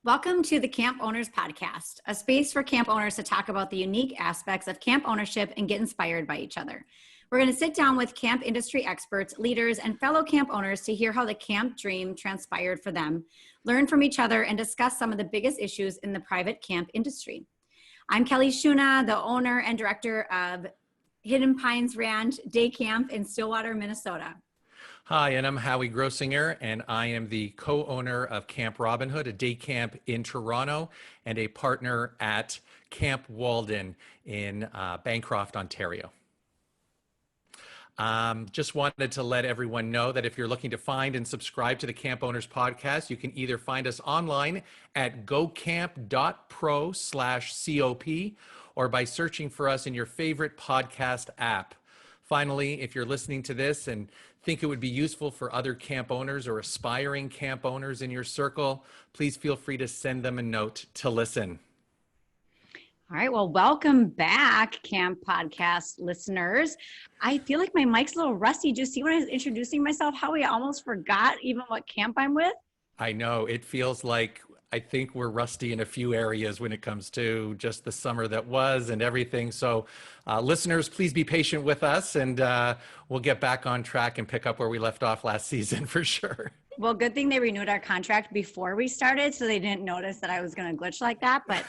Welcome to the Camp Owners Podcast, a space for camp owners to talk about the unique aspects of camp ownership and get inspired by each other. We're going to sit down with camp industry experts, leaders, and fellow camp owners to hear how the camp dream transpired for them, learn from each other, and discuss some of the biggest issues in the private camp industry. I'm Kelly Shuna, the owner and director of Hidden Pines Ranch Day Camp in Stillwater, Minnesota. Hi, and I'm Howie Grossinger, and I am the co-owner of Camp Robin Hood, a day camp in Toronto, and a partner at Camp Walden in Bancroft, Ontario. Just wanted to let everyone know that if you're looking to find and subscribe to the Camp Owners Podcast, you can either find us online at gocamp.pro/COP or by searching for us in your favorite podcast app. Finally, if you're listening to this and think it would be useful for other camp owners or aspiring camp owners in your circle, please feel free to send them a note to listen. All right, well, welcome back, Camp Podcast listeners. I feel like my mic's a little rusty. Did you see when I was introducing myself, Howie, I almost forgot even what camp I'm with? I know, it feels like I think we're rusty in a few areas when it comes to just the summer that was and everything. So listeners, please be patient with us and we'll get back on track and pick up where we left off last season for sure. Well, good thing they renewed our contract before we started, so they didn't notice that I was going to glitch like that, but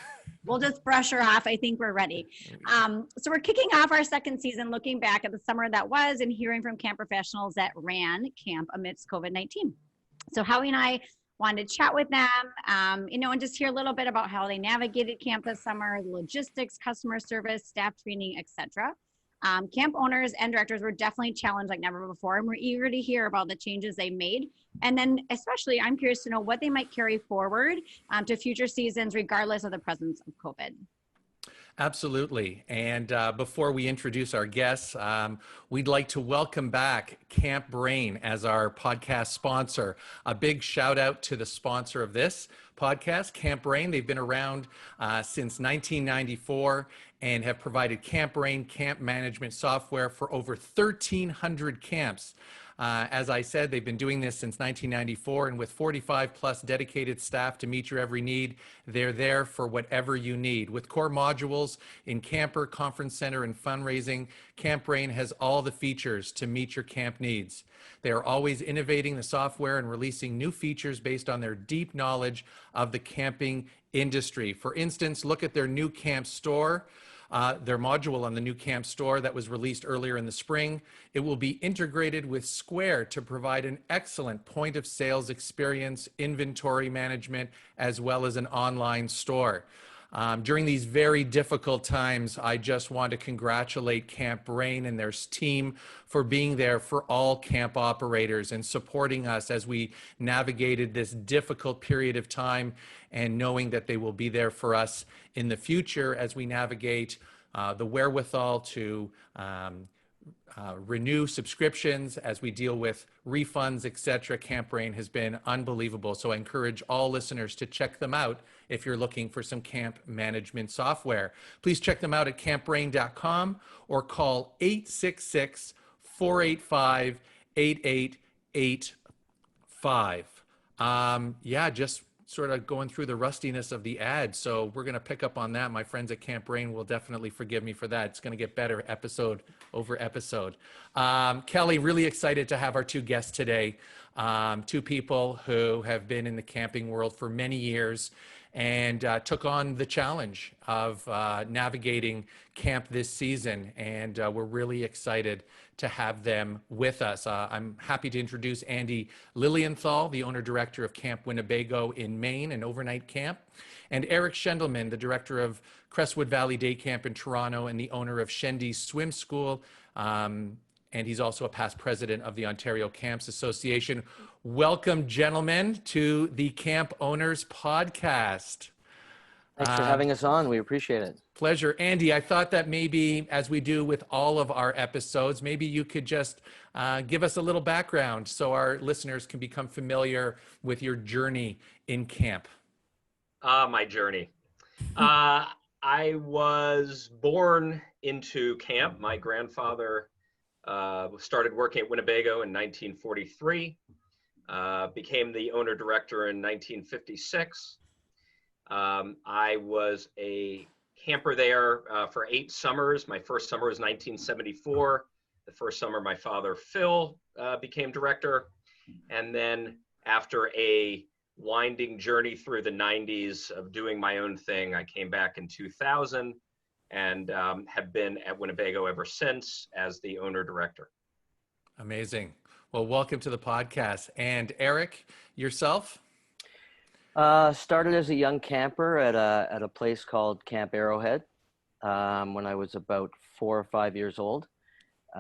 we'll just brush her off. I think we're ready. So we're kicking off our second season, looking back at the summer that was and hearing from camp professionals that ran camp amidst COVID-19. So Howie and I wanted to chat with them, and just hear a little bit about how they navigated camp this summer, logistics, customer service, staff training, etc. Camp owners and directors were definitely challenged like never before, and we're eager to hear about the changes they made. And then especially, I'm curious to know what they might carry forward to future seasons, regardless of the presence of COVID. Absolutely. And before we introduce our guests, we'd like to welcome back Camp Brain as our podcast sponsor. A big shout out to the sponsor of this podcast, Camp Brain. They've been around since 1994 and have provided Camp Brain camp management software for over 1,300 camps. As I said, they've been doing this since 1994, and with 45 plus dedicated staff to meet your every need, they're there for whatever you need. With core modules in camper, conference center, and fundraising, Camp Brain has all the features to meet your camp needs. They are always innovating the software and releasing new features based on their deep knowledge of the camping industry. For instance, look at their new camp store. Their module on the new camp store that was released earlier in the spring. It will be integrated with Square to provide an excellent point of sales experience, inventory management, as well as an online store. During these very difficult times, I just want to congratulate Camp Brain and their team for being there for all camp operators and supporting us as we navigated this difficult period of time, and knowing that they will be there for us in the future as we navigate the wherewithal to renew subscriptions, as we deal with refunds, etc. Camp Brain has been unbelievable. So I encourage all listeners to check them out if you're looking for some camp management software. Please check them out at campbrain.com or call 866-485-8885. Just sort of going through the rustiness of the ad. So we're going to pick up on that. My friends at Camp Brain will definitely forgive me for that. It's going to get better episode over episode. Kelly, really excited to have our two guests today. Two people who have been in the camping world for many years and took on the challenge of navigating camp this season. And we're really excited to have them with us. I'm happy to introduce Andy Lillienthal, the owner-director of Camp Winnebago in Maine, an overnight camp, and Eric Shendelman, the director of Crestwood Valley Day Camp in Toronto and the owner of Shendy Swim School. And he's also a past president of the Ontario Camps Association. Welcome, gentlemen, to the Camp Owners Podcast. Thanks for having us on. We appreciate it. Pleasure. Andy, I thought that maybe, as we do with all of our episodes, maybe you could just give us a little background so our listeners can become familiar with your journey in camp. My journey. I was born into camp. My grandfather started working at Winnebago in 1943, became the owner-director in 1956. I was a camper there for 8 summers. My first summer was 1974. The first summer, my father, Phil, became director. And then after a winding journey through the 90s of doing my own thing, I came back in 2000 and have been at Winnebago ever since as the owner-director. Amazing. Well, welcome to the podcast. And Eric, yourself? Started as a young camper at a place called Camp Arrowhead when I was about 4 or 5 years old.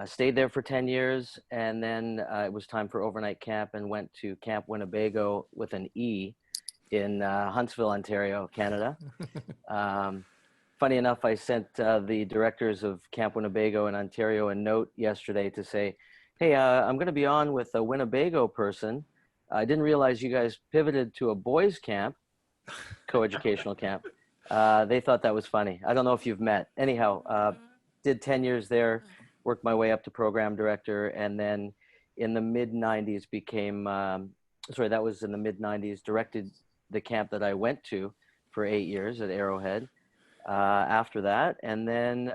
Stayed there for 10 years, and then it was time for overnight camp and went to Camp Winnebago with an E in Huntsville, Ontario, Canada. Funny enough, I sent the directors of Camp Winnebago in Ontario a note yesterday to say, hey, I'm going to be on with a Winnebago person. I didn't realize you guys pivoted to a boys' camp, coeducational camp. They thought that was funny. I don't know if you've met. Anyhow, did 10 years there, worked my way up to program director, and then in the mid-90s that was in the mid-90s, directed the camp that I went to for 8 years at Arrowhead after that, and then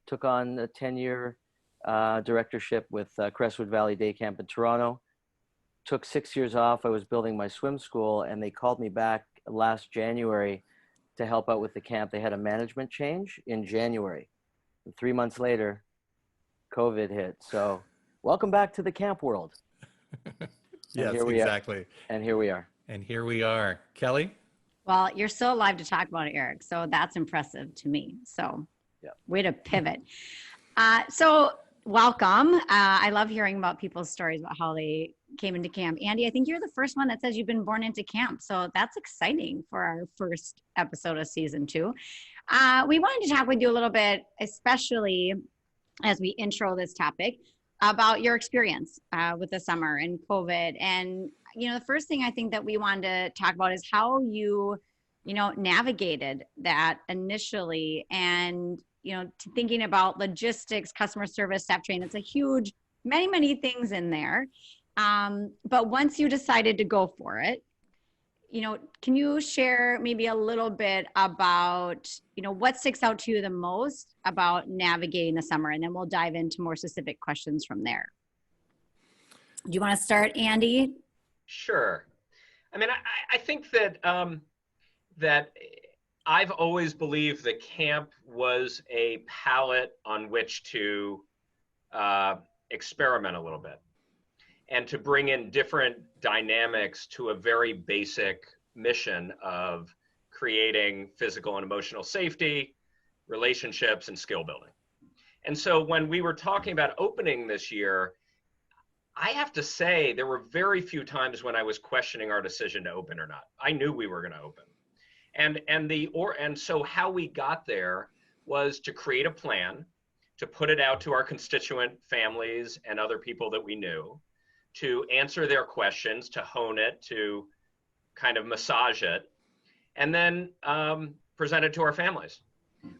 took on a 10-year directorship with Crestwood Valley Day Camp in Toronto. Took 6 years off. I was building my swim school, and they called me back last January to help out with the camp. They had a management change in January. And 3 months later, COVID hit. So welcome back to the camp world. Yes, exactly. And here we are. And here we are. Kelly? Well, you're still alive to talk about it, Eric. So that's impressive to me. So way to pivot. So welcome. I love hearing about people's stories about how they came into camp. Andy, I think you're the first one that says you've been born into camp. So that's exciting for our first episode of season 2. We wanted to talk with you a little bit, especially as we intro this topic, about your experience with the summer and COVID. And, the first thing I think that we wanted to talk about is how you navigated that initially, and, thinking about logistics, customer service, staff training. It's a huge, many things in there. But once you decided to go for it, can you share maybe a little bit about, what sticks out to you the most about navigating the summer? And then we'll dive into more specific questions from there. Do you want to start, Andy? Sure. I mean, I think that that I've always believed that camp was a palette on which to experiment a little bit, and to bring in different dynamics to a very basic mission of creating physical and emotional safety, relationships, and skill building. And so when we were talking about opening this year, I have to say there were very few times when I was questioning our decision to open or not. I knew we were going to open. And so how we got there was to create a plan, to put it out to our constituent families and other people that we knew, to answer their questions, to hone it, to kind of massage it, and then present it to our families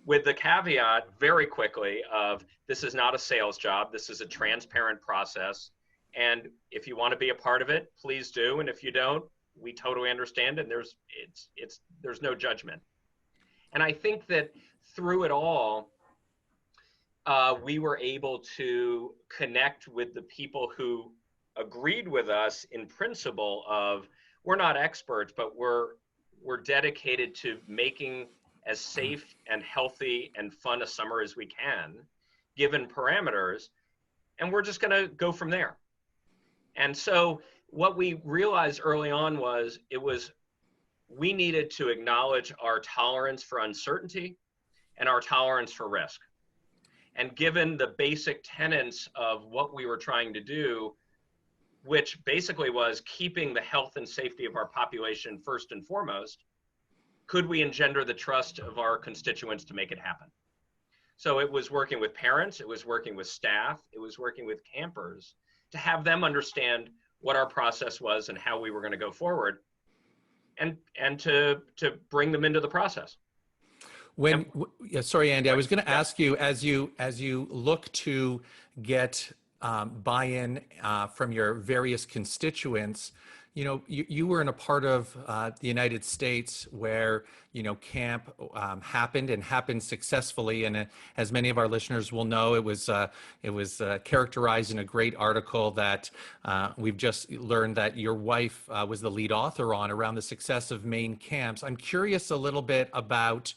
with the caveat very quickly of, this is not a sales job. This is a transparent process. And if you want to be a part of it, please do. And if you don't, we totally understand. And there's no judgment. And I think that through it all, we were able to connect with the people who agreed with us in principle of, we're not experts, but we're dedicated to making as safe and healthy and fun a summer as we can, given parameters, and we're just going to go from there. And so what we realized early on was we needed to acknowledge our tolerance for uncertainty and our tolerance for risk. And given the basic tenets of what we were trying to do, which basically was keeping the health and safety of our population first and foremost, could we engender the trust of our constituents to make it happen? So it was working with parents, it was working with staff, it was working with campers to have them understand what our process was and how we were going to go forward, and to bring them into the process. Sorry, Andy, I was going to ask you, as you look to get buy-in from your various constituents. You know, you were in a part of the United States where, you know, camp happened and happened successfully. And as many of our listeners will know, it was characterized in a great article that we've just learned that your wife was the lead author on, around the success of Maine camps. I'm curious a little bit about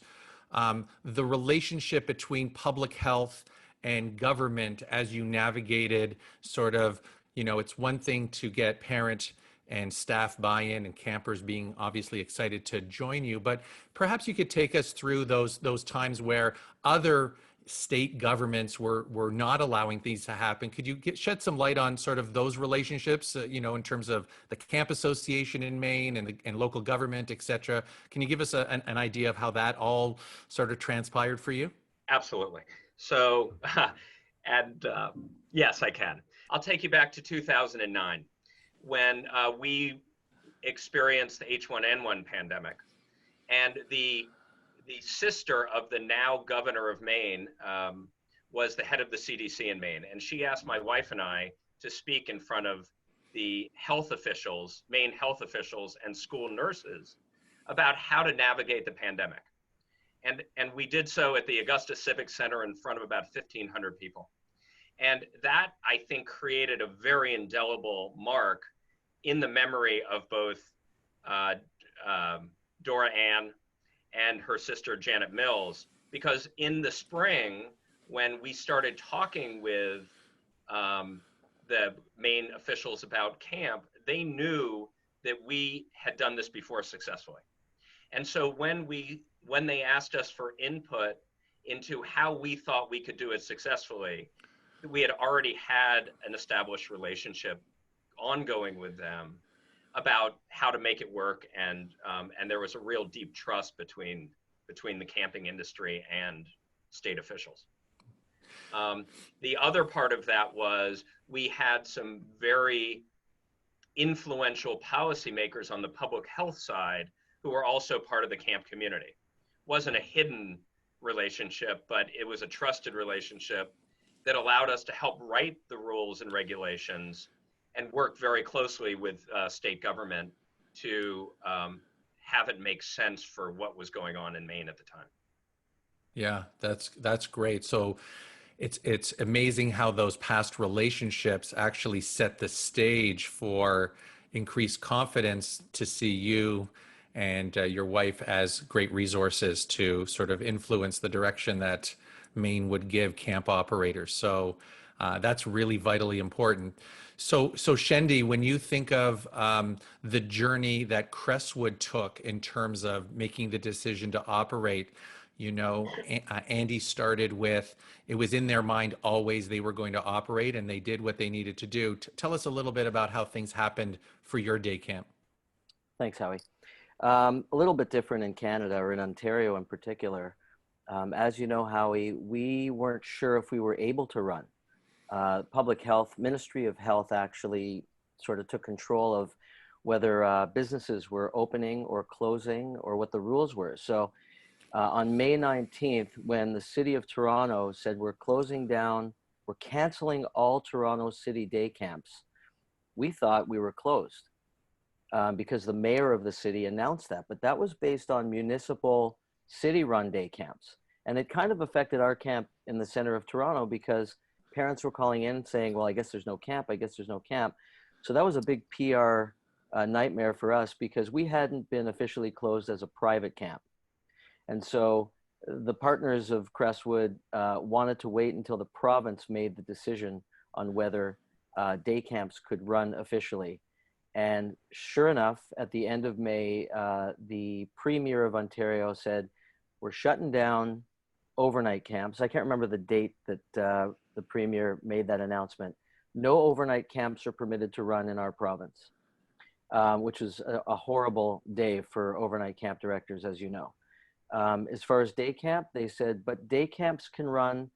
the relationship between public health and government as you navigated sort of, you know, it's one thing to get parent and staff buy-in and campers being obviously excited to join you, but perhaps you could take us through those times where other state governments were not allowing things to happen. Could you shed some light on sort of those relationships, you know, in terms of the camp association in Maine and local government, et cetera? Can you give us an idea of how that all sort of transpired for you? Absolutely. So, yes, I can. I'll take you back to 2009 when we experienced the H1n1 pandemic. And the sister of the now governor of Maine was the head of the CDC in Maine. And she asked my wife and I to speak in front of the health officials, Maine health officials and school nurses about how to navigate the pandemic. And we did so at the Augusta Civic Center in front of about 1,500 people. And that, I think, created a very indelible mark in the memory of both Dora Ann and her sister Janet Mills, because in the spring, when we started talking with the Maine officials about camp, they knew that we had done this before successfully. And so when they asked us for input into how we thought we could do it successfully, we had already had an established relationship ongoing with them about how to make it work, and there was a real deep trust between the camping industry and state officials. The other part of that was we had some very influential policymakers on the public health side who were also part of the camp community. It wasn't a hidden relationship, but it was a trusted relationship that allowed us to help write the rules and regulations and work very closely with state government to have it make sense for what was going on in Maine at the time. Yeah, that's great. So it's amazing how those past relationships actually set the stage for increased confidence to see you and your wife as great resources to sort of influence the direction that Maine would give camp operators. So that's really vitally important. So Shendy, when you think of the journey that Crestwood took in terms of making the decision to operate, you know, Andy started with, it was in their mind always they were going to operate, and they did what they needed to do. Tell us a little bit about how things happened for your day camp. Thanks, Howie. A little bit different in Canada, or in Ontario in particular. As you know, Howie, we weren't sure if we were able to run. Public Health, Ministry of Health actually sort of took control of whether businesses were opening or closing or what the rules were. So on May 19th, when the city of Toronto said we're closing down, we're canceling all Toronto city day camps, we thought we were closed because the mayor of the city announced that. But that was based on municipal city-run day camps. And it kind of affected our camp in the center of Toronto because parents were calling in saying, well, I guess there's no camp, I guess there's no camp. So that was a big PR nightmare for us because we hadn't been officially closed as a private camp. And so the partners of Crestwood wanted to wait until the province made the decision on whether day camps could run officially. And sure enough, at the end of May, the Premier of Ontario said, we're shutting down overnight camps. I can't remember the date that the Premier made that announcement. No overnight camps are permitted to run in our province, which was a horrible day for overnight camp directors, as you know. As far as day camp, they said, but day camps can run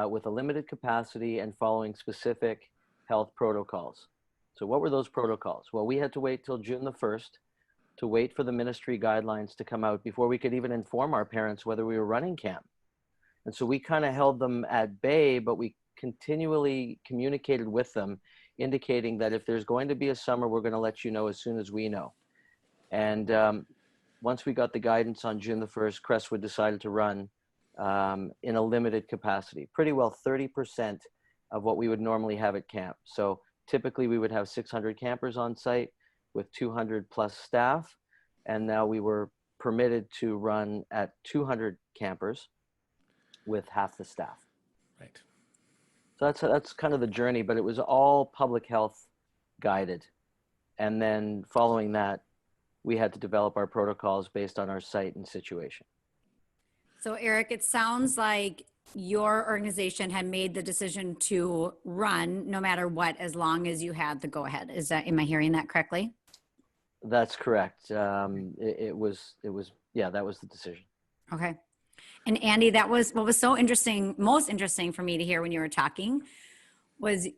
with a limited capacity and following specific health protocols. So what were those protocols? Well, we had to wait till June the 1st to wait for the ministry guidelines to come out before we could even inform our parents whether we were running camp. And so we kind of held them at bay, but we continually communicated with them, indicating that if there's going to be a summer, we're going to let you know as soon as we know. And once we got the guidance on June the 1st, Crestwood decided to run in a limited capacity, pretty well 30% of what we would normally have at camp. So typically we would have 600 campers on site with 200 plus staff. And now we were permitted to run at 200 campers with half the staff. Right. So that's kind of the journey, but it was all public health guided. And then following that, we had to develop our protocols based on our site and situation. So Eric, it sounds like your organization had made the decision to run no matter what, as long as you had the go ahead. Am I hearing that correctly? That's correct. It was, yeah, that was the decision. Okay. And Andy, that was what was so interesting, most interesting for me to hear when you were talking, was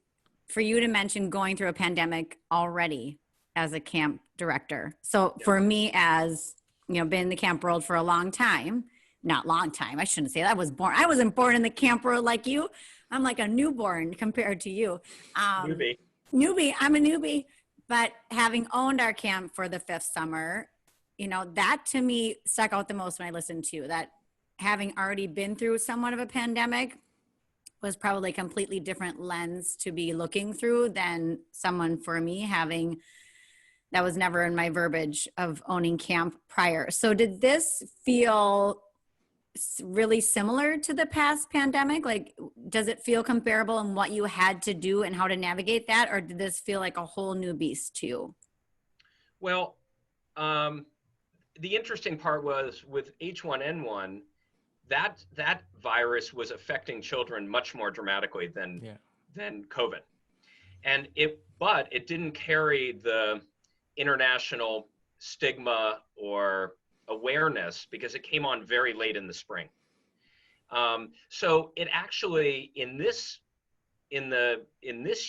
for you to mention going through a pandemic already as a camp director. So for me, as been in the camp world for a long time, not long time, I shouldn't say that. I wasn't born in the camp world like you. I'm like a newborn compared to you. Newbie, I'm a newbie. But having owned our camp for the 5th summer, that to me stuck out the most when I listened to you, that having already been through somewhat of a pandemic was probably a completely different lens to be looking through than someone for me that was never in my verbiage of owning camp prior. So did this feel really similar to the past pandemic? Like, does it feel comparable in what you had to do and how to navigate that? Or did this feel like a whole new beast to you? Well, the interesting part was with H1N1, that virus was affecting children much more dramatically than COVID. But it didn't carry the international stigma or awareness because it came on very late in the spring. So it actually, in this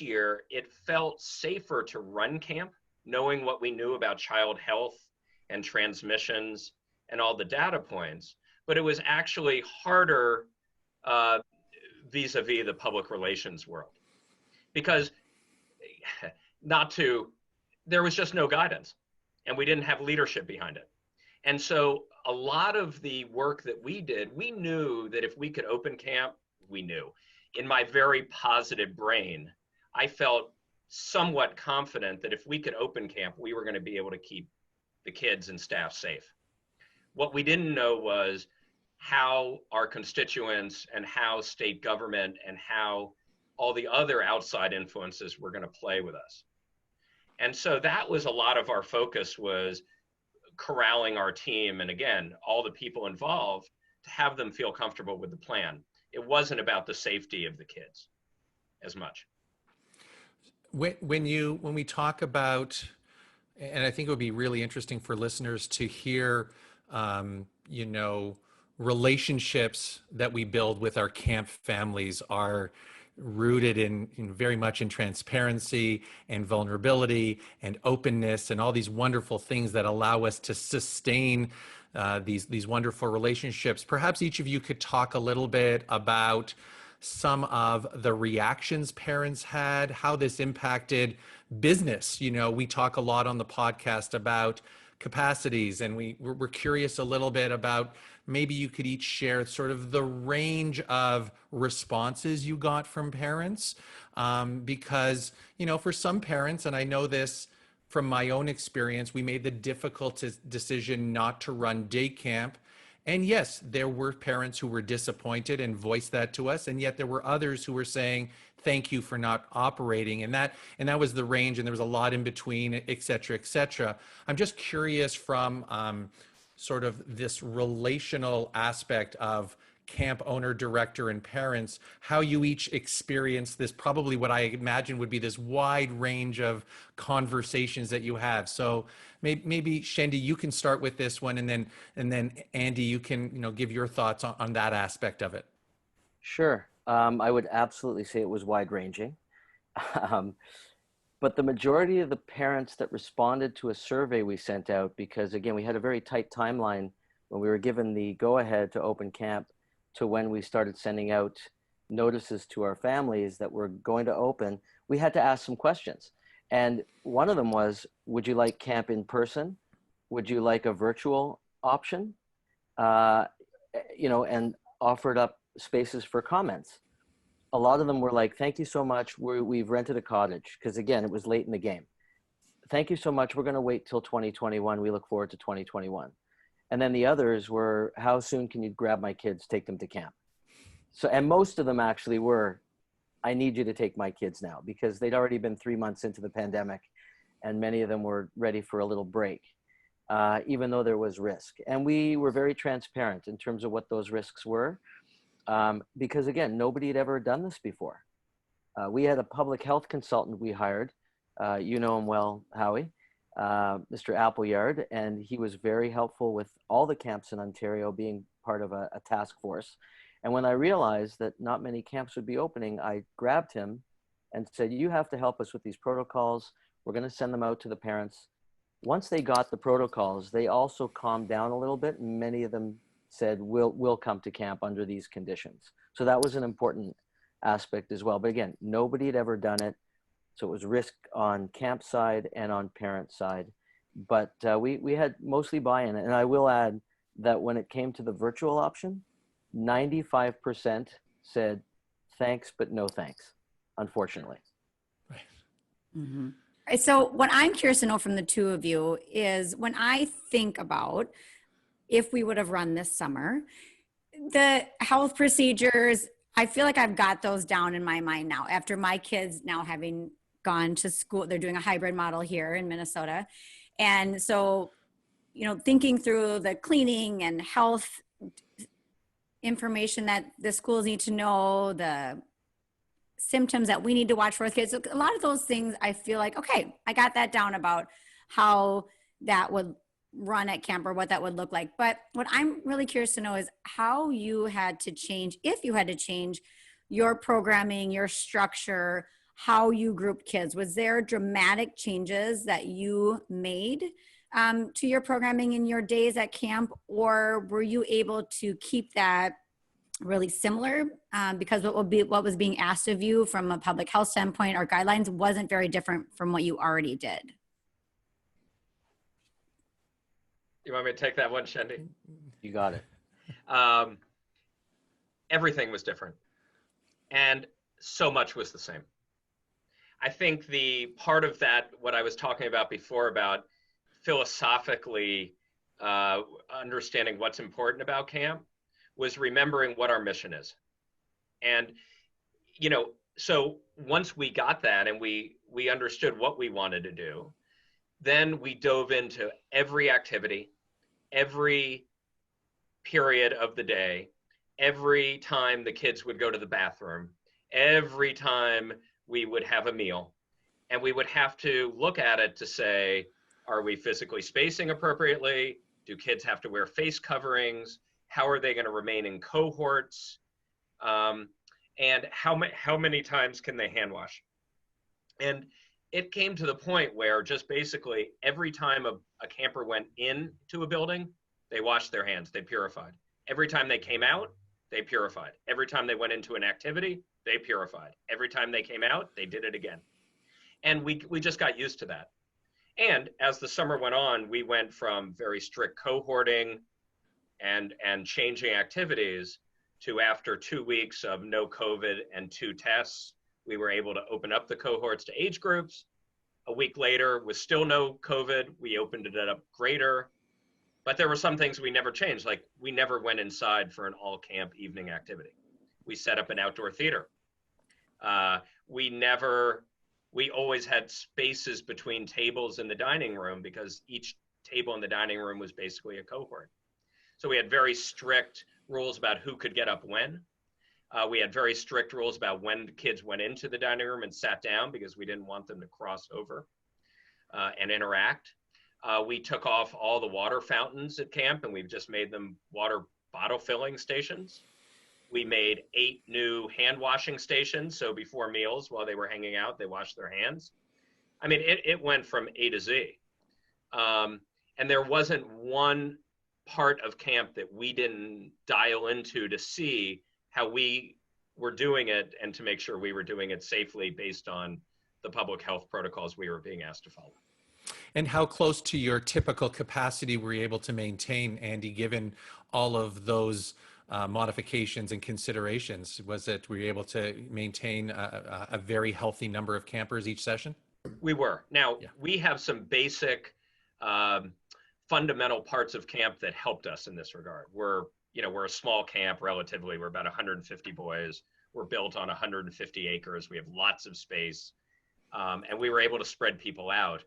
year, it felt safer to run camp, knowing what we knew about child health and transmissions and all the data points, but it was actually harder vis-a-vis the public relations world, because there was just no guidance and we didn't have leadership behind it. And so a lot of the work that we did, we knew that if we could open camp, in my very positive brain, I felt somewhat confident that if we could open camp, we were going to be able to keep the kids and staff safe. What we didn't know was how our constituents and how state government and how all the other outside influences were going to play with us. And so that was a lot of our focus, was corralling our team, and again, all the people involved, to have them feel comfortable with the plan. It wasn't about the safety of the kids as much. When we talk about, and I think it would be really interesting for listeners to hear, relationships that we build with our camp families are rooted in very much in transparency and vulnerability and openness and all these wonderful things that allow us to sustain these wonderful relationships. Perhaps each of you could talk a little bit about some of the reactions parents had, how this impacted business. We talk a lot on the podcast about capacities, and we're curious a little bit about, maybe you could each share sort of the range of responses you got from parents, because for some parents, and I know this from my own experience, we made the difficult decision not to run day camp. And yes, there were parents who were disappointed and voiced that to us, and yet there were others who were saying, thank you for not operating. And that was the range, and there was a lot in between, et cetera, et cetera. I'm just curious from sort of this relational aspect of camp owner, director, and parents, how you each experience this, probably what I imagine would be this wide range of conversations that you have. So maybe Shendy, you can start with this one, and then Andy, you can give your thoughts on that aspect of it. Sure. I would absolutely say it was wide ranging. But the majority of the parents that responded to a survey we sent out, because again, we had a very tight timeline when we were given the go ahead to open camp to when we started sending out notices to our families that we're going to open, we had to ask some questions. And one of them was, would you like camp in person? Would you like a virtual option? And offered up spaces for comments. A lot of them were like, thank you so much. We've rented a cottage. Because again, it was late in the game. Thank you so much. We're going to wait till 2021. We look forward to 2021. And then the others were, how soon can you grab my kids, take them to camp? So, and most of them actually were, I need you to take my kids now, because they'd already been 3 months into the pandemic and many of them were ready for a little break, even though there was risk. And we were very transparent in terms of what those risks were, because again, nobody had ever done this before. We had a public health consultant we hired, you know him well, Howie, Mr. Appleyard, and he was very helpful with all the camps in Ontario, being part of a task force. And when I realized that not many camps would be opening, I grabbed him and said, you have to help us with these protocols. We're going to send them out to the parents. Once they got the protocols, they also calmed down a little bit. And many of them said, we'll come to camp under these conditions. So that was an important aspect as well. But again, nobody had ever done it. So it was risk on camp side and on parent side. But we had mostly buy-in. And I will add that when it came to the virtual option, 95% said thanks, but no thanks, unfortunately. Right. Mm-hmm. So what I'm curious to know from the two of you is, when I think about if we would have run this summer, the health procedures, I feel like I've got those down in my mind now after my kids now having gone to school. They're doing a hybrid model here in Minnesota. And so, thinking through the cleaning and health information that the schools need to know, the symptoms that we need to watch for with kids. So a lot of those things, I feel like, okay, I got that down about how that would run at camp or what that would look like. But what I'm really curious to know is how you had to change, if you had to change your programming, your structure, how you grouped kids. Was there dramatic changes that you made to your programming in your days at camp, or were you able to keep that really similar, because what was being asked of you from a public health standpoint or guidelines wasn't very different from what you already did? You want me to take that one, Shendy? You got it. Everything was different, and so much was the same. I think the part of that, what I was talking about before about philosophically understanding what's important about camp, was remembering what our mission is. And, so once we got that and we understood what we wanted to do, then we dove into every activity, every period of the day, every time the kids would go to the bathroom, every time we would have a meal. And we would have to look at it to say, are we physically spacing appropriately? Do kids have to wear face coverings? How are they going to remain in cohorts? And how many times can they hand wash? And it came to the point where just basically every time a camper went into a building, they washed their hands, they purified. Every time they came out, they purified. Every time they went into an activity, they purified. Every time they came out, they did it again. And we just got used to that. And as the summer went on, we went from very strict cohorting and changing activities to, after 2 weeks of no COVID and 2 tests, we were able to open up the cohorts to age groups. A week later, with still no COVID, we opened it up greater. But there were some things we never changed, like we never went inside for an all camp evening activity. We set up an outdoor theater. We always had spaces between tables in the dining room, because each table in the dining room was basically a cohort. So we had very strict rules about who could get up when. We had very strict rules about when the kids went into the dining room and sat down, because we didn't want them to cross over and interact. We took off all the water fountains at camp, and we've just made them water bottle filling stations. We made 8 new hand washing stations. So before meals, while they were hanging out, they washed their hands. I mean, it went from A to Z. And there wasn't one part of camp that we didn't dial into to see how we were doing it and to make sure we were doing it safely based on the public health protocols we were being asked to follow. And how close to your typical capacity were you able to maintain, Andy, given all of those modifications and considerations? Were you able to maintain a very healthy number of campers each session? We were. Now, we have some basic fundamental parts of camp that helped us in this regard. We're a small camp relatively. We're about 150 boys. We're built on 150 acres. We have lots of space. And we were able to spread people out.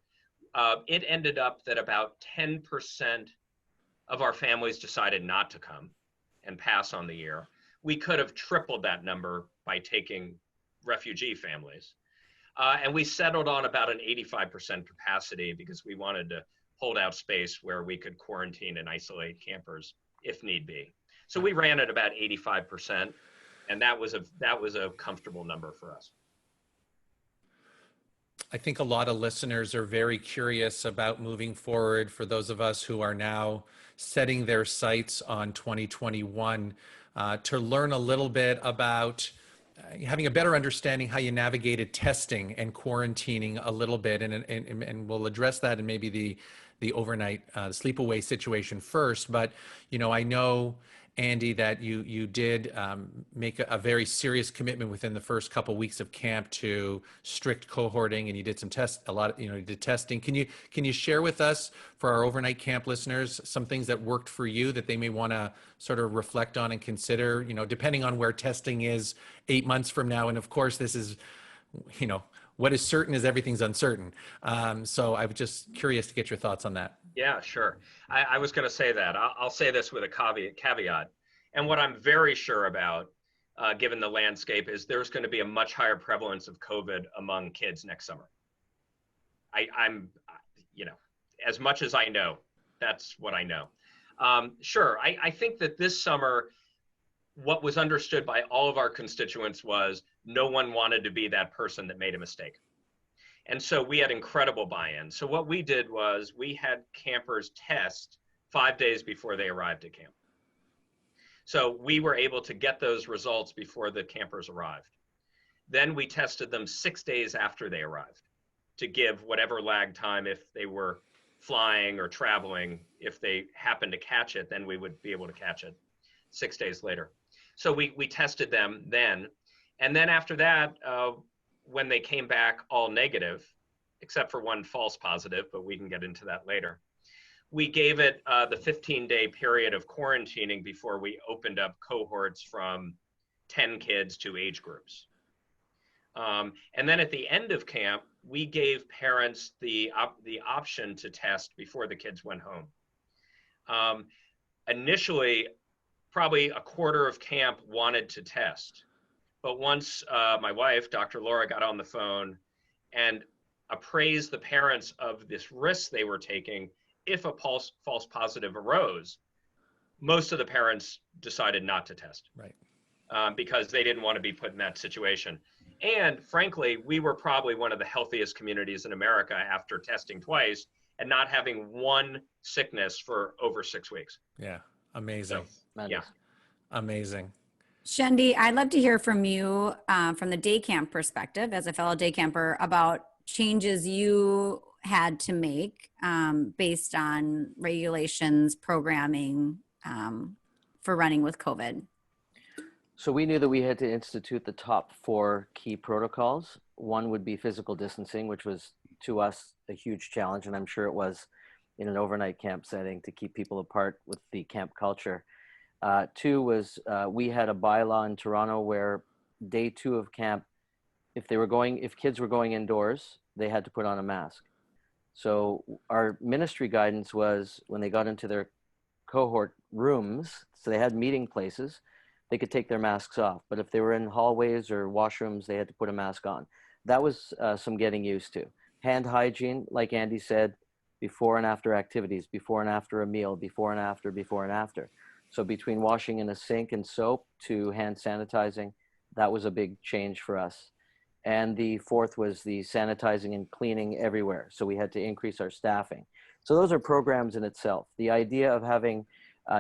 It ended up that about 10% of our families decided not to come and pass on the year. We could have tripled that number by taking refugee families. And we settled on about an 85% capacity because we wanted to hold out space where we could quarantine and isolate campers if need be. So we ran at about 85%, and that was a comfortable number for us. I think a lot of listeners are very curious about moving forward. For those of us who are now setting their sights on 2021, to learn a little bit about having a better understanding how you navigated testing and quarantining a little bit, and we'll address that in maybe the overnight sleepaway situation first. But I know, Andy, that you did make a very serious commitment within the first couple weeks of camp to strict cohorting, and you did some you did testing. Can you share with us, for our overnight camp listeners, some things that worked for you that they may want to sort of reflect on and consider, depending on where testing is 8 months from now? And of course, this is, what is certain is everything's uncertain. So I was just curious to get your thoughts on that. Yeah, sure. I was going to say that. I'll say this with a caveat. And what I'm very sure about, given the landscape, is there's going to be a much higher prevalence of COVID among kids next summer. I'm, as much as I know, that's what I know. Sure, I think that this summer, what was understood by all of our constituents was no one wanted to be that person that made a mistake. And so we had incredible buy-in. So what we did was we had campers test 5 days before they arrived at camp. So we were able to get those results before the campers arrived. Then we tested them 6 days after they arrived to give whatever lag time if they were flying or traveling. If they happened to catch it, then we would be able to catch it 6 days later. So we tested them then. And then after that, when they came back all negative, except for one false positive, but we can get into that later, we gave it the 15-day period of quarantining before we opened up cohorts from 10 kids to age groups. And then at the end of camp, we gave parents the option to test before the kids went home. Initially, probably a quarter of camp wanted to test. But once my wife, Dr. Laura, got on the phone and appraised the parents of this risk they were taking if a false positive arose, most of the parents decided not to test. Right. Because they didn't want to be put in that situation. And frankly, we were probably one of the healthiest communities in America after testing twice and not having one sickness for over 6 weeks. Yeah, amazing. So, yeah. Amazing. Shendy, I'd love to hear from you from the day camp perspective as a fellow day camper about changes you had to make based on regulations, programming for running with COVID. So we knew that we had to institute the top 4 key protocols. One would be physical distancing, which was to us a huge challenge, and I'm sure it was in an overnight camp setting to keep people apart with the camp culture. 2 was we had a bylaw in Toronto where day 2 of camp, if kids were going indoors, they had to put on a mask. So our ministry guidance was when they got into their cohort rooms, so they had meeting places, they could take their masks off. But if they were in hallways or washrooms, they had to put a mask on. That was some getting used to. Hand hygiene, like Andy said, before and after activities, before and after a meal, before and after. So between washing in a sink and soap to hand sanitizing, that was a big change for us. And the 4th was the sanitizing and cleaning everywhere. So we had to increase our staffing. So those are programs in itself. The idea of having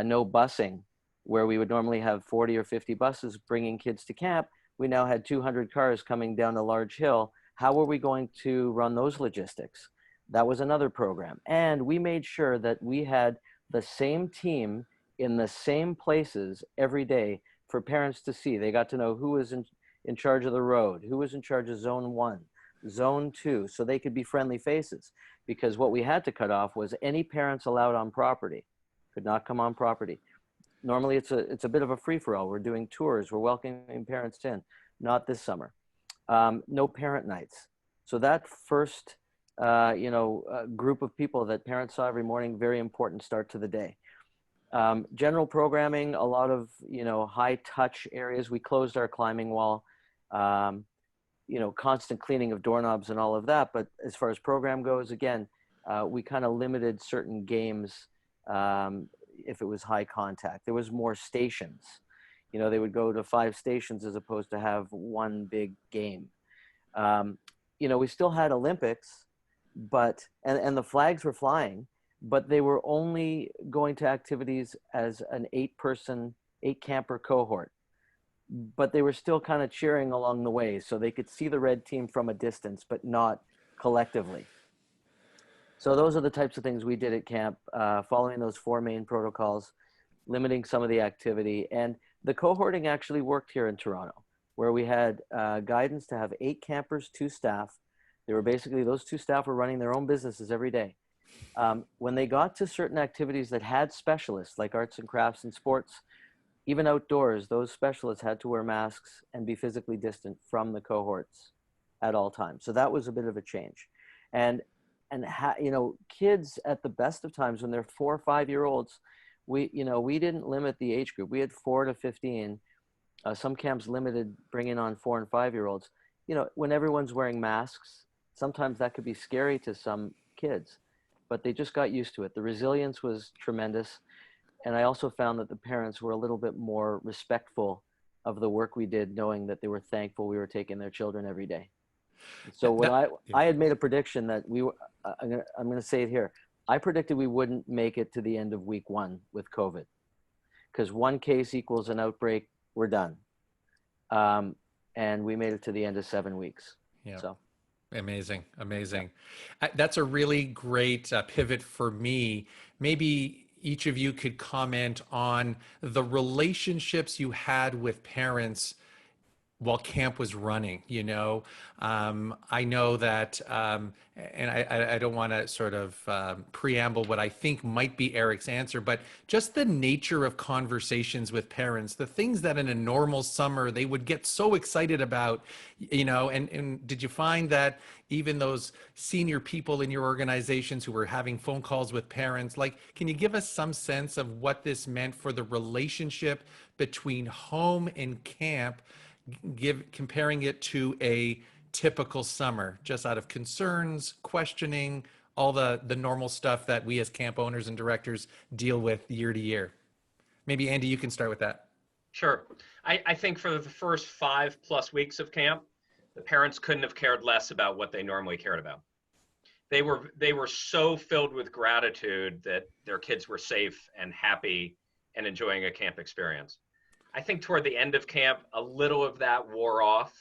no busing, where we would normally have 40 or 50 buses bringing kids to camp, we now had 200 cars coming down a large hill. How were we going to run those logistics? That was another program. And we made sure that we had the same team in the same places every day for parents to see. They got to know who was in charge of the road, who was in charge of zone 1, zone 2, so they could be friendly faces. Because what we had to cut off was any parents allowed on property could not come on property. Normally it's a bit of a free-for-all. We're doing tours, we're welcoming parents in. Not this summer. No parent nights. So that first group of people that parents saw every morning, very important start to the day. General programming, a lot of, high touch areas. We closed our climbing wall, constant cleaning of doorknobs and all of that. But as far as program goes, again, we kind of limited certain games if it was high contact. There was more stations. They would go to 5 stations as opposed to have one big game. We still had Olympics, but, and the flags were flying, but they were only going to activities as an 8 camper cohort. But they were still kind of cheering along the way, so they could see the red team from a distance, but not collectively. So those are the types of things we did at camp, following those 4 main protocols, limiting some of the activity. And the cohorting actually worked here in Toronto, where we had guidance to have 8 campers, 2 staff. They were basically, those 2 staff were running their own businesses every day. When they got to certain activities that had specialists, like arts and crafts and sports, even outdoors, those specialists had to wear masks and be physically distant from the cohorts at all times. So that was a bit of a change. And kids at the best of times, when they're 4 or 5 year olds, we didn't limit the age group. We had 4 to 15. Some camps limited bringing on 4 and 5 year olds. When everyone's wearing masks, sometimes that could be scary to some kids, but they just got used to it. The resilience was tremendous. And I also found that the parents were a little bit more respectful of the work we did, knowing that they were thankful we were taking their children every day. So when I had made a prediction that we were, I'm going to say it here. I predicted we wouldn't make it to the end of week 1 with COVID, because 1 case equals an outbreak. We're done. And we made it to the end of 7 weeks. Yeah. So. Amazing. That's a really great pivot for me. Maybe each of you could comment on the relationships you had with parents while camp was running. I know that, and I don't want to sort of preamble what I think might be Eric's answer, but just the nature of conversations with parents, the things that in a normal summer they would get so excited about, and did you find that even those senior people in your organizations who were having phone calls with parents, can you give us some sense of what this meant for the relationship between home and camp, comparing it to a typical summer, just out of concerns, questioning, all the normal stuff that we as camp owners and directors deal with year to year? Maybe Andy, you can start with that. Sure. I think for the first 5+ weeks of camp, the parents couldn't have cared less about what they normally cared about. They were so filled with gratitude that their kids were safe and happy and enjoying a camp experience. I think toward the end of camp, a little of that wore off.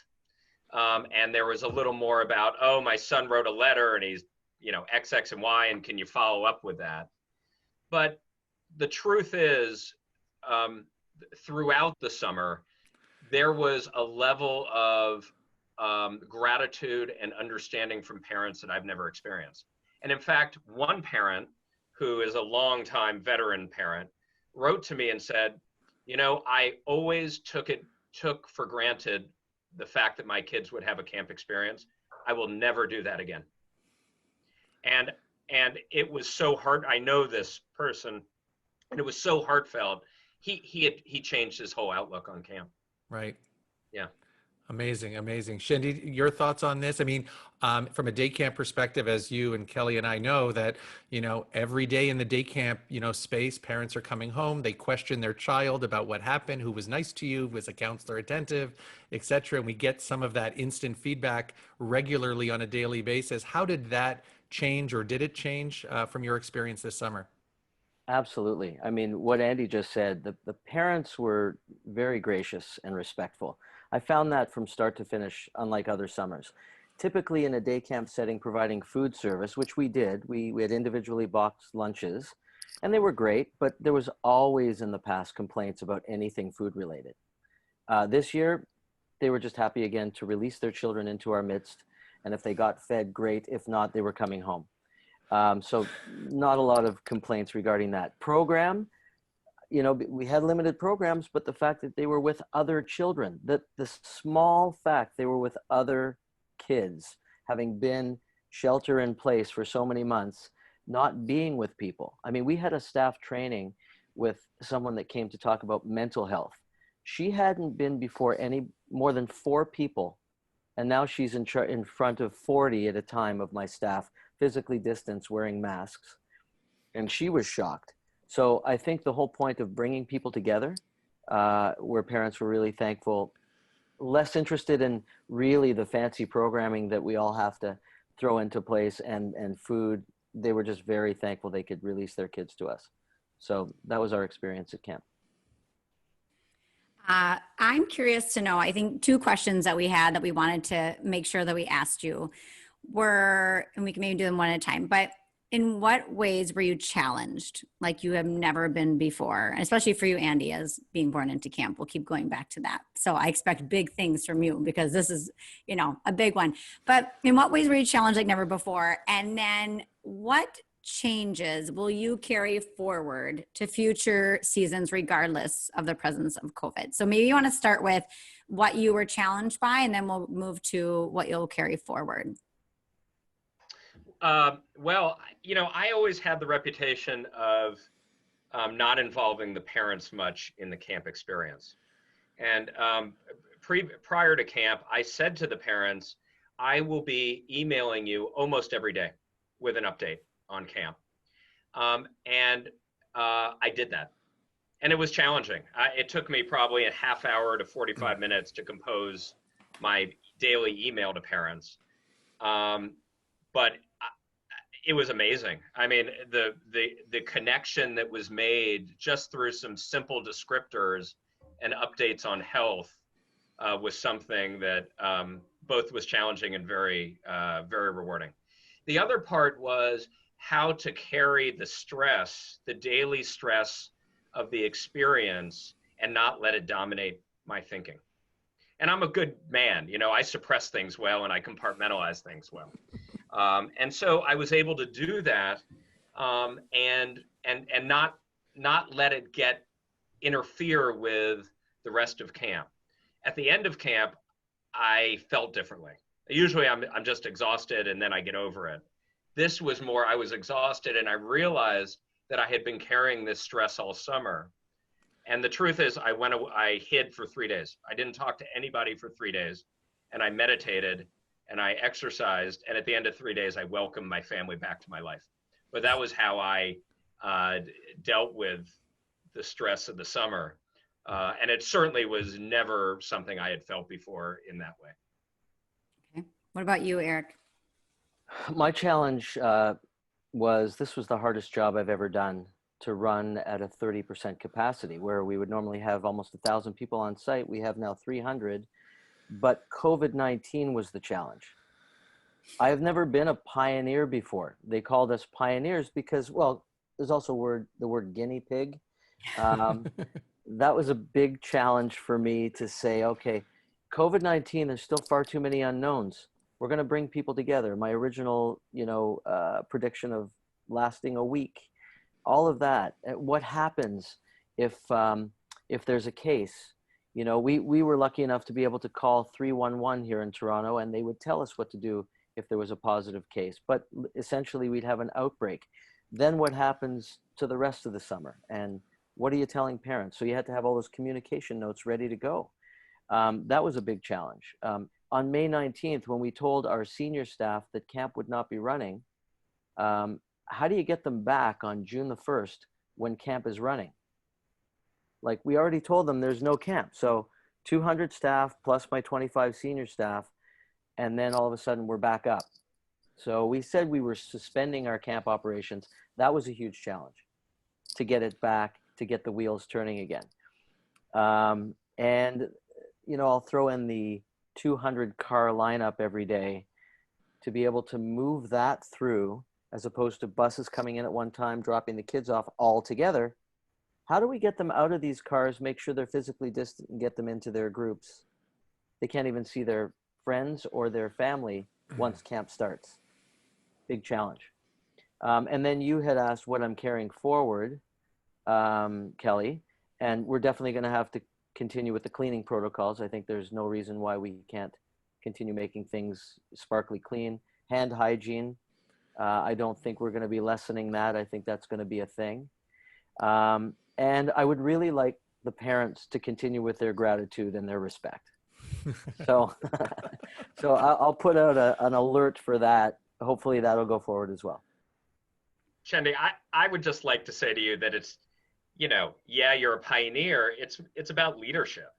And there was a little more about, oh, my son wrote a letter and he's, X, X, and Y, and can you follow up with that? But the truth is, throughout the summer, there was a level of gratitude and understanding from parents that I've never experienced. And in fact, one parent, who is a longtime veteran parent, wrote to me and said, I always took for granted the fact that my kids would have a camp experience. I will never do that again. And it was so hard. I know this person, and it was so heartfelt. He changed his whole outlook on camp. Right. Yeah. Amazing. Shendy, your thoughts on this? I mean, from a day camp perspective, as you and Kelly and I know that, every day in the day camp, space, parents are coming home, they question their child about what happened, who was nice to you, was a counselor attentive, etc. And we get some of that instant feedback regularly on a daily basis. How did that change, or did it change from your experience this summer? Absolutely. I mean, what Andy just said, the parents were very gracious and respectful. I found that from start to finish, unlike other summers. Typically in a day camp setting, providing food service, which we did, we had individually boxed lunches, and they were great, but there was always in the past complaints about anything food related. This year, they were just happy again to release their children into our midst. And if they got fed, great. If not, they were coming home. So not a lot of complaints regarding that program. You know, we had limited programs, but the fact that they were with other children, that the small fact they were with other kids, having been shelter in place for so many months, not being with people. I mean, we had a staff training with someone that came to talk about mental health. She hadn't been before any more than 4 people. And now she's in front of 40 at a time of my staff, physically distanced, wearing masks. And she was shocked. So I think the whole point of bringing people together, where parents were really thankful, less interested in really the fancy programming that we all have to throw into place and food. They were just very thankful they could release their kids to us. So that was our experience at camp. I'm curious to know, I think 2 questions that we had that we wanted to make sure that we asked you were, and we can maybe do them one at a time, but in what ways were you challenged like you have never been before? And especially for you, Andy, as being born into camp. We'll keep going back to that. So I expect big things from you because this is, you know, a big one. But in what ways were you challenged like never before? And then what changes will you carry forward to future seasons regardless of the presence of COVID? So maybe you want to start with what you were challenged by, and then we'll move to what you'll carry forward. Well, you know, I always had the reputation of not involving the parents much in the camp experience. And prior to camp, I said to the parents, I will be emailing you almost every day with an update on camp. And I did that. And it was challenging. It took me probably a half hour to 45 minutes to compose my daily email to parents. But it was amazing. I mean, the connection that was made just through some simple descriptors and updates on health was something that both was challenging and very, very rewarding. The other part was how to carry the stress, the daily stress of the experience, and not let it dominate my thinking. And I'm a good man, you know, I suppress things well and I compartmentalize things well. And so I was able to do that and not let it interfere with the rest of camp. At the end of camp, I felt differently. Usually I'm just exhausted and then I get over it. This was more, I was exhausted and I realized that I had been carrying this stress all summer. And the truth is I hid for 3 days. I didn't talk to anybody for 3 days, and I meditated and I exercised. And at the end of 3 days, I welcomed my family back to my life. But that was how I dealt with the stress of the summer. And it certainly was never something I had felt before in that way. Okay. What about you, Eric? My challenge was, this was the hardest job I've ever done, to run at a 30% capacity, where we would normally have almost 1,000 people on site. We have now 300, but COVID-19 was the challenge. I have never been a pioneer before. They called us pioneers because, well, there's also the word guinea pig. That was a big challenge for me to say, okay, COVID-19, there's still far too many unknowns. We're going to bring people together. My original, prediction of lasting a week, all of that. What happens if there's a case? You know, we were lucky enough to be able to call 311 here in Toronto, and they would tell us what to do if there was a positive case. But essentially, we'd have an outbreak. Then what happens to the rest of the summer? And what are you telling parents? So you had to have all those communication notes ready to go. That was a big challenge. On May 19th, when we told our senior staff that camp would not be running, how do you get them back on June the 1st when camp is running? Like, we already told them there's no camp. So 200 staff plus my 25 senior staff, and then all of a sudden we're back up. So we said we were suspending our camp operations. That was a huge challenge to get it back, to get the wheels turning again. And, I'll throw in the 200 car lineup every day, to be able to move that through, as opposed to buses coming in at one time, dropping the kids off all together. How do we get them out of these cars, make sure they're physically distant, and get them into their groups? They can't even see their friends or their family once camp starts. Big challenge. And then you had asked what I'm carrying forward, Kelly, and we're definitely going to have to continue with the cleaning protocols. I think there's no reason why we can't continue making things sparkly clean. Hand hygiene, I don't think we're going to be lessening that. I think that's going to be a thing. And I would really like the parents to continue with their gratitude and their respect. So, so I'll put out an alert for that. Hopefully that'll go forward as well. Shendy, I would just like to say to you that it's, yeah, you're a pioneer. It's about leadership.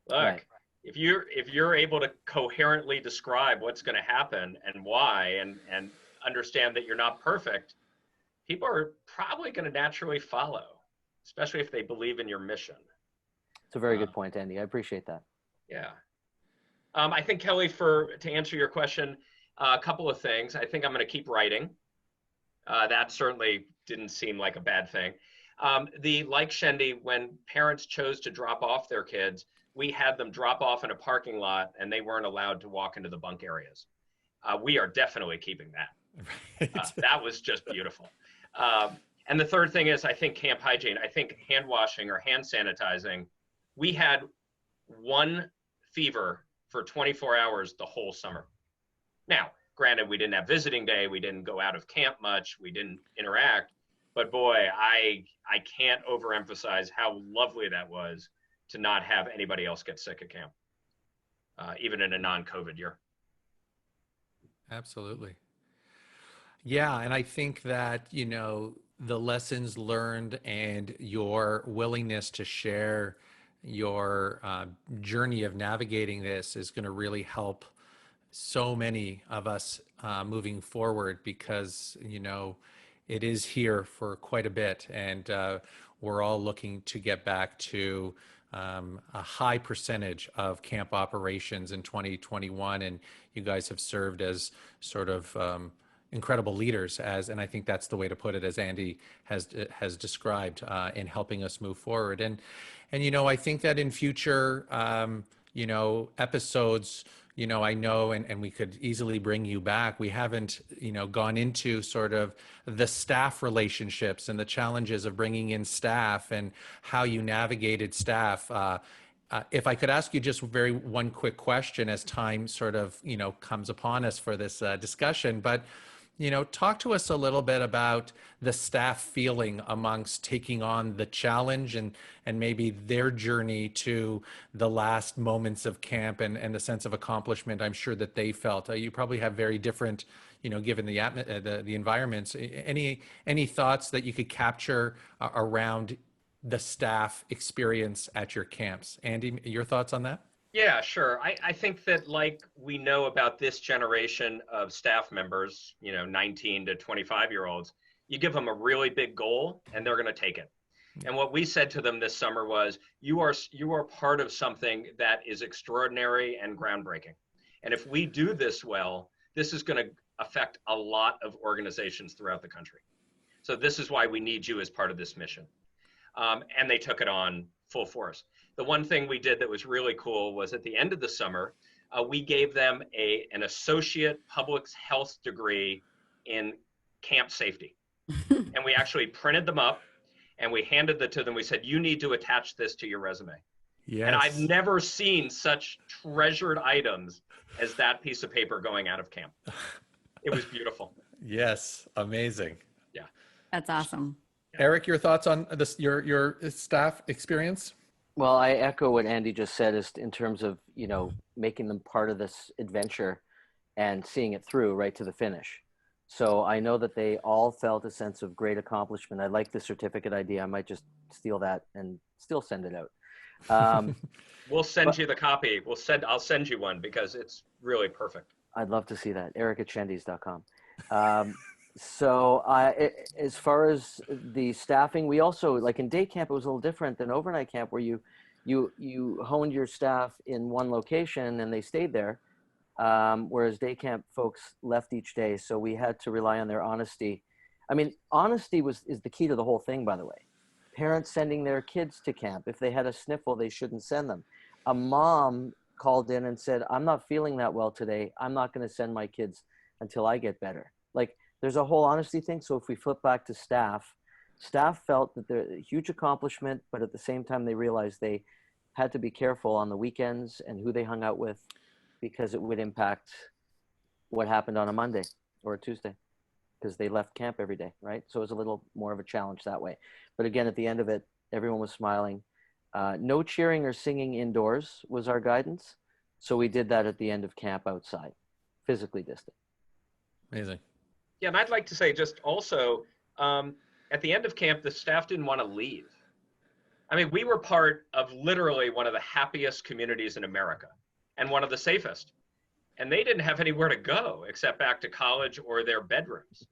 Look, Right. if you're able to coherently describe what's going to happen and why, and understand that you're not perfect, people are probably going to naturally follow, especially if they believe in your mission. It's a very good point, Andy. I appreciate that. Yeah. I think, Kelly, to answer your question, a couple of things. I think I'm going to keep writing. That certainly didn't seem like a bad thing. Like Shendy, when parents chose to drop off their kids, we had them drop off in a parking lot and they weren't allowed to walk into the bunk areas. We are definitely keeping that. Right. That was just beautiful. And the third thing is, I think camp hygiene, I think hand washing or hand sanitizing. We had one fever for 24 hours the whole summer. Now, granted, we didn't have visiting day. We didn't go out of camp much. We didn't interact. But boy, I can't overemphasize how lovely that was to not have anybody else get sick at camp, even in a non-COVID year. Absolutely. Yeah, and I think that, the lessons learned and your willingness to share your journey of navigating this is going to really help so many of us moving forward, because, it is here for quite a bit, and we're all looking to get back to a high percentage of camp operations in 2021, and you guys have served as sort of incredible leaders, and I think that's the way to put it, as Andy has described, in helping us move forward. And I think that in future episodes, I know, and we could easily bring you back. We haven't, gone into sort of the staff relationships and the challenges of bringing in staff and how you navigated staff. If I could ask you just one quick question as time sort of, comes upon us for this discussion, but talk to us a little bit about the staff feeling amongst taking on the challenge and maybe their journey to the last moments of camp and the sense of accomplishment I'm sure that they felt. You probably have very different, given the environments. Any thoughts that you could capture around the staff experience at your camps? Andy, your thoughts on that? Yeah, sure. I think that, like we know about this generation of staff members, 19 to 25-year-olds, you give them a really big goal and they're going to take it. And what we said to them this summer was, you are part of something that is extraordinary and groundbreaking. And if we do this well, this is going to affect a lot of organizations throughout the country. So this is why we need you as part of this mission. And they took it on full force. The one thing we did that was really cool was at the end of the summer, we gave them an associate public health degree in camp safety. And we actually printed them up and we handed it to them. We said, you need to attach this to your resume. Yes. And I've never seen such treasured items as that piece of paper going out of camp. It was beautiful. Yes. Amazing. Yeah. That's awesome. Eric, your thoughts on this, your staff experience? Well, I echo what Andy just said, is in terms of, making them part of this adventure and seeing it through right to the finish. So I know that they all felt a sense of great accomplishment. I like the certificate idea. I might just steal that and still send it out. We'll send you the copy. I'll send you one because it's really perfect. I'd love to see that. Eric@Shendys.com. So as far as the staffing, we also, like in day camp, it was a little different than overnight camp, where you you honed your staff in one location and they stayed there, whereas day camp folks left each day. So we had to rely on their honesty. I mean, honesty is the key to the whole thing, by the way. Parents sending their kids to camp. If they had a sniffle, they shouldn't send them. A mom called in and said, I'm not feeling that well today. I'm not going to send my kids until I get better. Like, there's a whole honesty thing. So if we flip back to staff felt that they're a huge accomplishment, but at the same time, they realized they had to be careful on the weekends and who they hung out with, because it would impact what happened on a Monday or a Tuesday, because they left camp every day, right? So it was a little more of a challenge that way. But again, at the end of it, everyone was smiling. No cheering or singing indoors was our guidance. So we did that at the end of camp outside, physically distant. Amazing. Yeah, and I'd like to say just also, at the end of camp, the staff didn't want to leave. I mean, we were part of literally one of the happiest communities in America and one of the safest. And they didn't have anywhere to go except back to college or their bedrooms.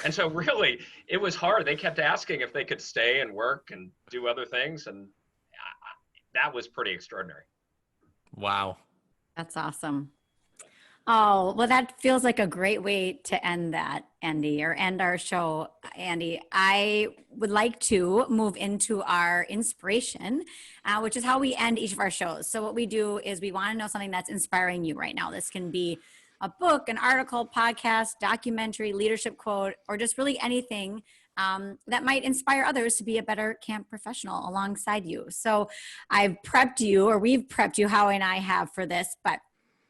And so really, it was hard. They kept asking if they could stay and work and do other things. And that was pretty extraordinary. Wow. That's awesome. Oh, well, that feels like a great way to end that, Andy, or end our show, Andy. I would like to move into our inspiration, which is how we end each of our shows. So what we do is we want to know something that's inspiring you right now. This can be a book, an article, podcast, documentary, leadership quote, or just really anything that might inspire others to be a better camp professional alongside you. So I've prepped you, or we've prepped you, Howie and I have, for this, but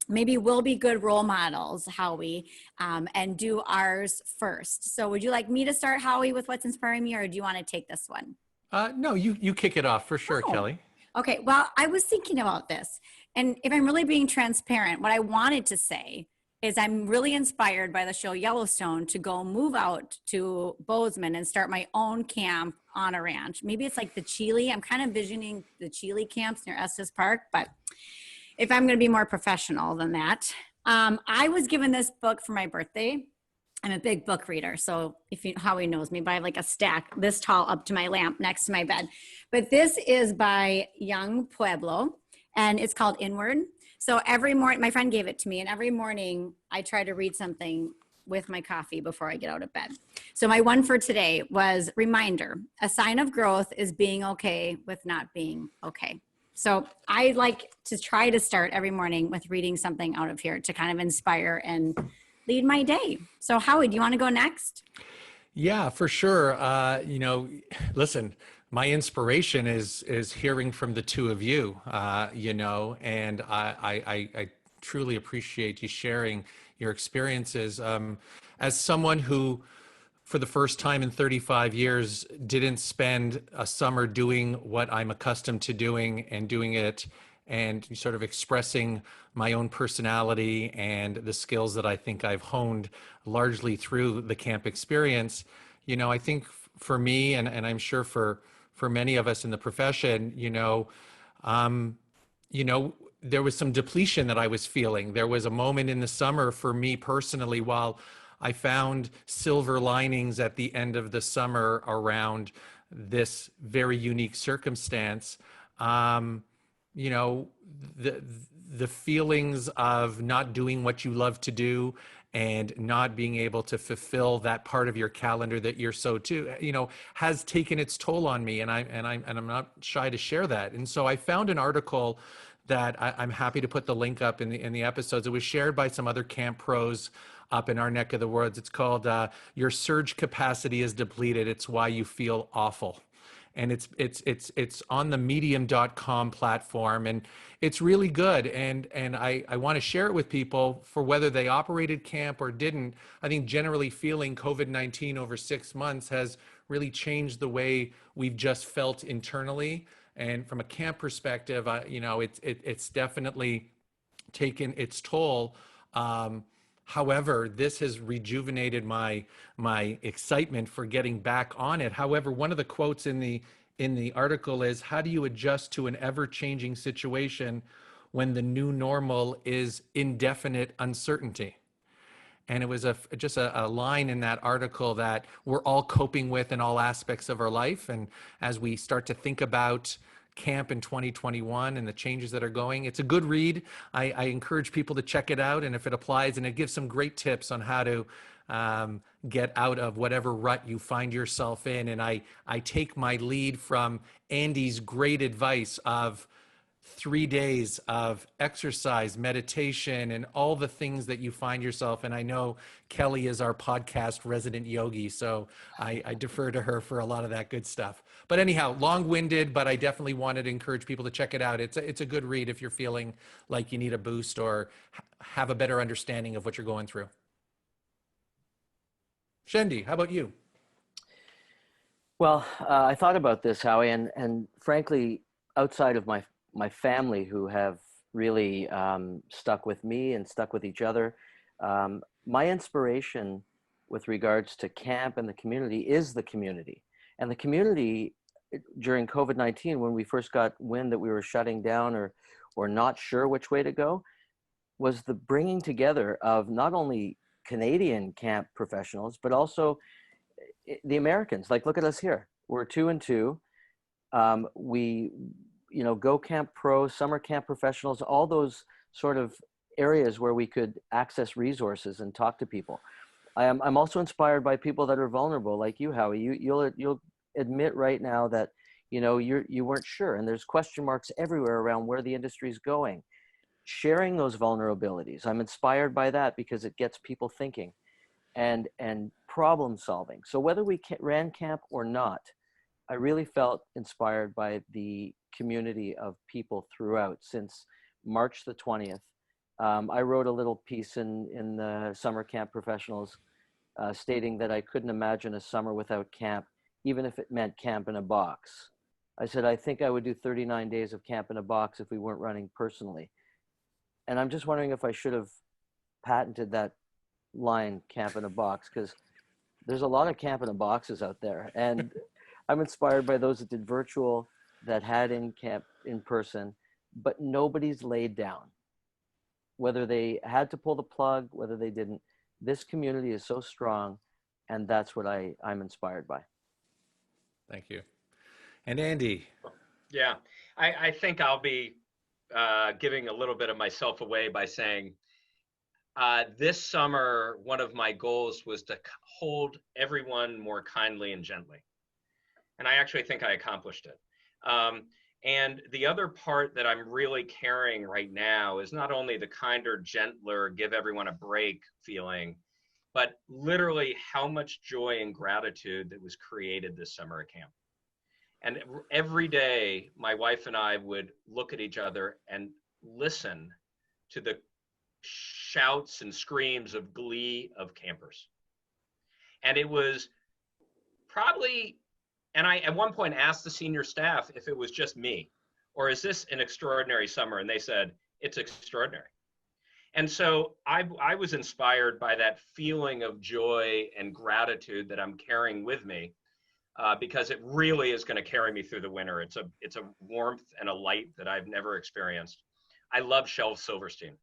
maybe we'll be good role models, Howie, and do ours first. So would you like me to start, Howie, with what's inspiring me, or do you want to take this one? No, you kick it off for sure, Kelly. Okay, well, I was thinking about this, and if I'm really being transparent, what I wanted to say is I'm really inspired by the show Yellowstone to go move out to Bozeman and start my own camp on a ranch. Maybe it's like the Chile. I'm kind of visioning the Chile camps near Estes Park, but if I'm going to be more professional than that, I was given this book for my birthday. I'm a big book reader. So if you, Howie knows me, but I have like a stack this tall up to my lamp next to my bed. But this is by Young Pueblo, and it's called Inward. So every morning, my friend gave it to me, and every morning I try to read something with my coffee before I get out of bed. So my one for today was reminder: a sign of growth is being okay with not being okay. So I like to try to start every morning with reading something out of here to kind of inspire and lead my day. So Howie, do you want to go next? Yeah, for sure. Listen, my inspiration is hearing from the two of you, and I truly appreciate you sharing your experiences. As someone who, for the first time in 35 years, didn't spend a summer doing what I'm accustomed to doing and doing it and sort of expressing my own personality and the skills that I think I've honed largely through the camp experience. I think for me, and I'm sure for many of us in the profession, there was some depletion that I was feeling. There was a moment in the summer for me personally, while I found silver linings at the end of the summer around this very unique circumstance. The feelings of not doing what you love to do and not being able to fulfill that part of your calendar that you're so has taken its toll on me, and I'm not shy to share that. And so I found an article that I'm happy to put the link up in the episodes. It was shared by some other camp pros up in our neck of the woods. It's called "Your Surge Capacity is Depleted. It's Why You Feel Awful." And it's on the medium.com platform, and it's really good. And I want to share it with people for whether they operated camp or didn't. I think generally feeling COVID-19 over 6 months has really changed the way we've just felt internally. And from a camp perspective, it's definitely taken its toll. However, this has rejuvenated my excitement for getting back on it. However, one of the quotes in the article is, "How do you adjust to an ever-changing situation when the new normal is indefinite uncertainty?" And it was just a line in that article that we're all coping with in all aspects of our life. And as we start to think about camp in 2021 and the changes that are going. It's a good read. I encourage people to check it out, and if it applies, and it gives some great tips on how to get out of whatever rut you find yourself in. And I take my lead from Andy's great advice of 3 days of exercise, meditation, and all the things that you find yourself. And I know Kelly is our podcast resident yogi, so I defer to her for a lot of that good stuff. But anyhow, long-winded, but I definitely wanted to encourage people to check it out. It's a good read if you're feeling like you need a boost or have a better understanding of what you're going through. Shendy, how about you? Well, I thought about this, Howie, and frankly, outside of my family, who have really stuck with me and stuck with each other, my inspiration with regards to camp and the community is the community. And the community during COVID-19, when we first got wind that we were shutting down or not sure which way to go, was the bringing together of not only Canadian camp professionals, but also the Americans. Like, look at us here. We're 2 and 2. We, Go Camp Pro, summer camp professionals, all those sort of areas where we could access resources and talk to people. I'm also inspired by people that are vulnerable, like you, Howie. You'll admit right now that you weren't sure, and there's question marks everywhere around where the industry is going. Sharing those vulnerabilities, I'm inspired by that because it gets people thinking and problem solving. So whether we ran camp or not, I really felt inspired by the community of people throughout since March the 20th. I wrote a little piece in the Summer Camp Professionals stating that I couldn't imagine a summer without camp, even if it meant camp in a box. I said, I think I would do 39 days of camp in a box if we weren't running personally. And I'm just wondering if I should have patented that line, camp in a box, because there's a lot of camp in a boxes out there. And I'm inspired by those that did virtual, that had in camp in person, but nobody's laid down. Whether they had to pull the plug, whether they didn't, this community is so strong, and that's what I'm inspired by. Thank you. And Andy? Yeah, I think I'll be giving a little bit of myself away by saying this summer, one of my goals was to hold everyone more kindly and gently. And I actually think I accomplished it. And the other part that I'm really carrying right now is not only the kinder, gentler, give everyone a break feeling, but literally how much joy and gratitude that was created this summer at camp. And every day, my wife and I would look at each other and listen to the shouts and screams of glee of campers. And it was probably, and I at one point asked the senior staff if it was just me, or is this an extraordinary summer? And they said, it's extraordinary. And so I was inspired by that feeling of joy and gratitude that I'm carrying with me. Because it really is going to carry me through the winter. It's a warmth and a light that I've never experienced. I love Shel Silverstein.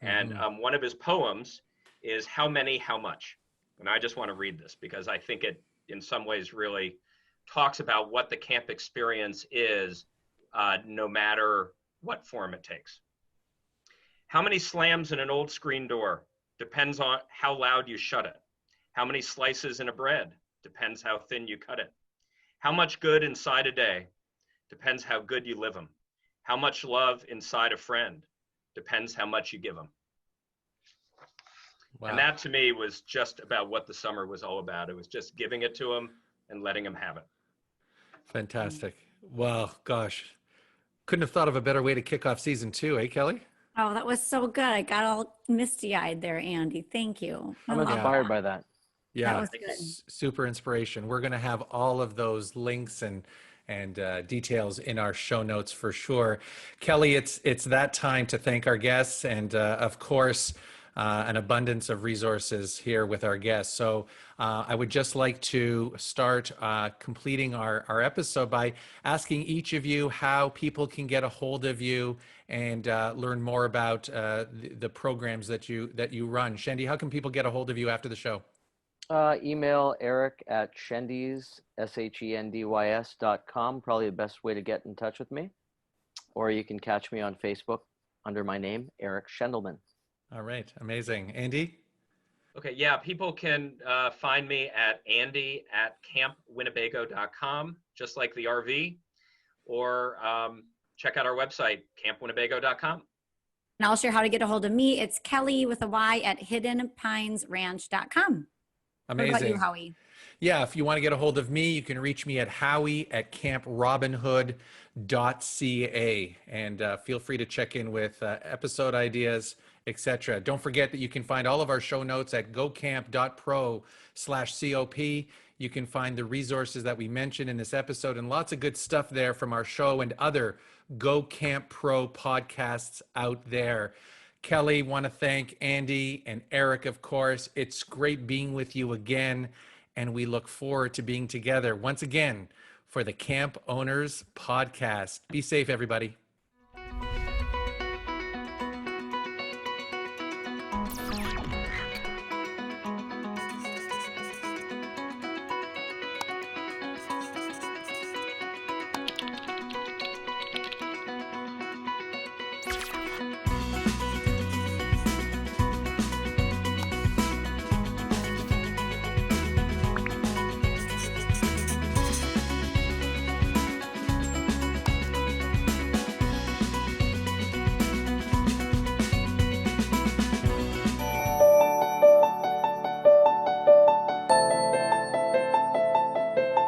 And one of his poems is How Many, How Much? And I just want to read this because I think it in some ways really talks about what the camp experience is, no matter what form it takes. How many slams in an old screen door? Depends on how loud you shut it. How many slices in a bread? Depends how thin you cut it. How much good inside a day? Depends how good you live them. How much love inside a friend? Depends how much you give them. Wow. And that to me was just about what the summer was all about. It was just giving it to them and letting them have it. Fantastic. Well, gosh, couldn't have thought of a better way to kick off season 2, Kelly? Oh, that was so good. I got all misty-eyed there, Andy. Thank you. I'm inspired by that. Yeah, super inspiration. We're going to have all of those links and details in our show notes for sure. Kelly, it's that time to thank our guests and of course, an abundance of resources here with our guests. So I would just like to start completing our episode by asking each of you how people can get a hold of you and learn more about the programs that you run. Shendy, how can people get a hold of you after the show? Email Eric at Shendys, SHENDYS.com, probably the best way to get in touch with me. Or you can catch me on Facebook under my name, Eric Shendelman. All right, amazing. Andy? Okay, yeah, people can find me at andy@campwinnebago.com, just like the RV, or check out our website, campwinnebago.com. And I'll share how to get a hold of me. It's Kelly with a Y at hiddenpinesranch.com. Amazing. What about you, Howie? Yeah, if you want to get a hold of me, you can reach me at howie@camprobinhood.ca, and feel free to check in with episode ideas, etc. Don't forget that you can find all of our show notes at gocamp.pro/COP. You can find the resources that we mentioned in this episode and lots of good stuff there from our show and other Go Camp Pro podcasts out there. Kelly, want to thank Andy and Eric, of course. It's great being with you again, and we look forward to being together once again for the Camp Owners Podcast. Be safe, everybody.